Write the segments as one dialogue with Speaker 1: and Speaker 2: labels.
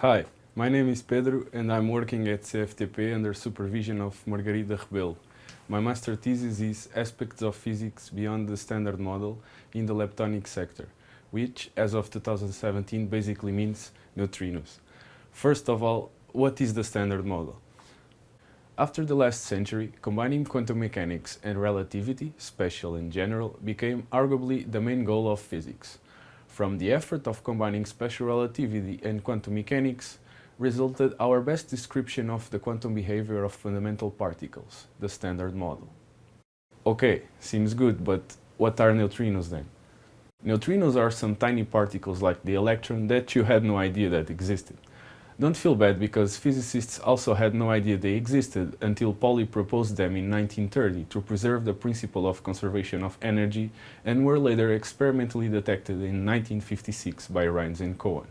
Speaker 1: Hi, my name is Pedro and I'm working at CFTP under supervision of Margarida Rebelo. My master thesis is Aspects of Physics Beyond the Standard Model in the Leptonic sector, which, as of 2017, basically means neutrinos. First of all, what is the Standard Model? After the last century, combining quantum mechanics and relativity, special and general, became arguably the main goal of physics. From the effort of combining special relativity and quantum mechanics resulted our best description of the quantum behavior of fundamental particles, the Standard Model. Okay, seems good, but what are neutrinos then? Neutrinos are some tiny particles like the electron that you had no idea that existed. Don't feel bad because physicists also had no idea they existed until Pauli proposed them in 1930 to preserve the principle of conservation of energy and were later experimentally detected in 1956 by Rines and Cohen.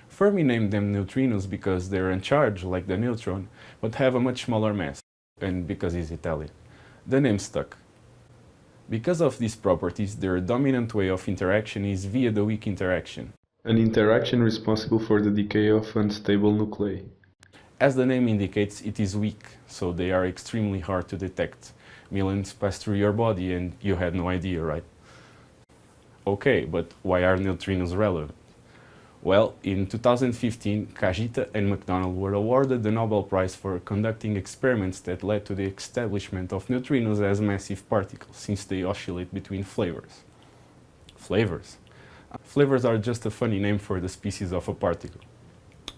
Speaker 1: Fermi named them neutrinos because they're uncharged like the neutron but have a much smaller mass, and because he's Italian. The name stuck. Because of these properties, their dominant way of interaction is via the weak interaction, an interaction responsible for the decay of unstable nuclei. As the name indicates, it is weak, so they are extremely hard to detect. Millions pass through your body and you had no idea, right? Okay, but why are neutrinos relevant? Well, in 2015, Kajita and McDonald were awarded the Nobel Prize for conducting experiments that led to the establishment of neutrinos as massive particles, since they oscillate between flavors. Flavors? Flavors are just a funny name for the species of a particle.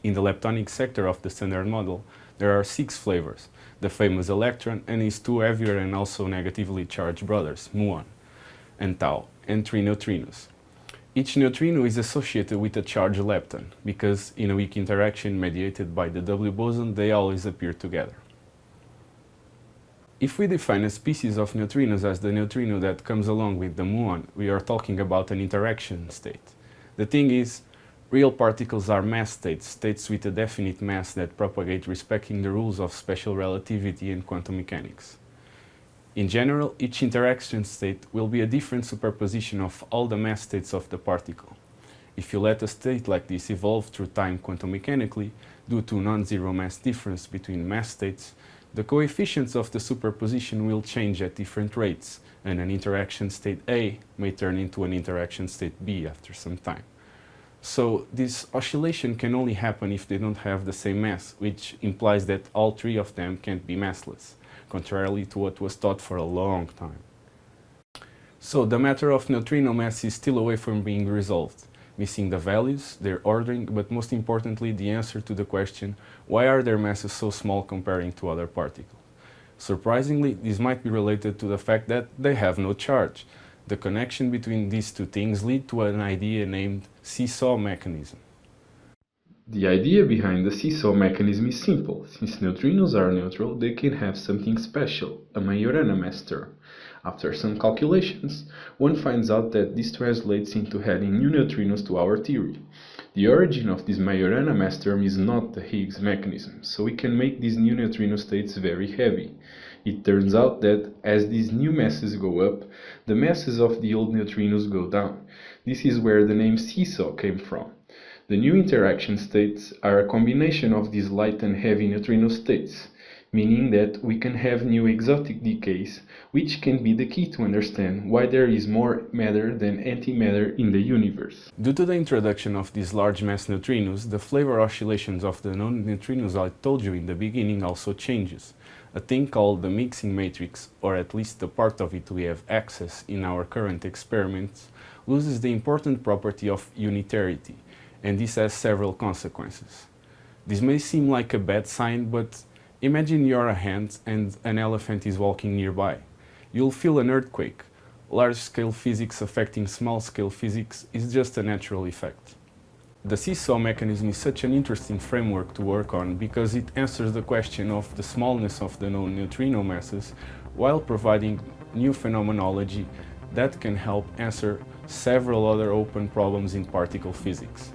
Speaker 1: In the leptonic sector of the Standard Model, there are 6 flavors, the famous electron and his 2 heavier and also negatively charged brothers, muon and tau, and 3 neutrinos. Each neutrino is associated with a charged lepton, because in a weak interaction mediated by the W boson, they always appear together. If we define a species of neutrinos as the neutrino that comes along with the muon, we are talking about an interaction state. The thing is, real particles are mass states, states with a definite mass that propagate respecting the rules of special relativity and quantum mechanics. In general, each interaction state will be a different superposition of all the mass states of the particle. If you let a state like this evolve through time quantum mechanically, due to non-zero mass difference between mass states, the coefficients of the superposition will change at different rates, and an interaction state A may turn into an interaction state B after some time. So this oscillation can only happen if they don't have the same mass, which implies that all 3 of them can't be massless, contrarily to what was thought for a long time. So the matter of neutrino mass is still away from being resolved, missing the values, their ordering, but most importantly the answer to the question, why are their masses so small comparing to other particles? Surprisingly, this might be related to the fact that they have no charge. The connection between these 2 things lead to an idea named seesaw mechanism.
Speaker 2: The idea behind the seesaw mechanism is simple. Since neutrinos are neutral, they can have something special, a Majorana mass term. After some calculations, one finds out that this translates into adding new neutrinos to our theory. The origin of this Majorana mass term is not the Higgs mechanism, so we can make these new neutrino states very heavy. It turns out that as these new masses go up, the masses of the old neutrinos go down. This is where the name seesaw came from. The new interaction states are a combination of these light and heavy neutrino states, meaning that we can have new exotic decays, which can be the key to understand why there is more matter than antimatter in the universe.
Speaker 1: Due to the introduction of these large mass neutrinos, the flavor oscillations of the known neutrinos I told you in the beginning also changes. A thing called the mixing matrix, or at least the part of it we have access in our current experiments, loses the important property of unitarity, and this has several consequences. This may seem like a bad sign, but imagine you're a ant and an elephant is walking nearby. You'll feel an earthquake. Large-scale physics affecting small-scale physics is just a natural effect. The seesaw mechanism is such an interesting framework to work on because it answers the question of the smallness of the known neutrino masses while providing new phenomenology that can help answer several other open problems in particle physics.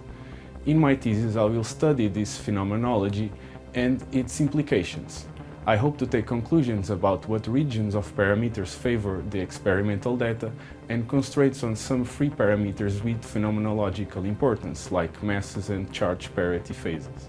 Speaker 1: In my thesis, I will study this phenomenology and its implications. I hope to take conclusions about what regions of parameters favor the experimental data and constraints on some free parameters with phenomenological importance, like masses and charge parity phases.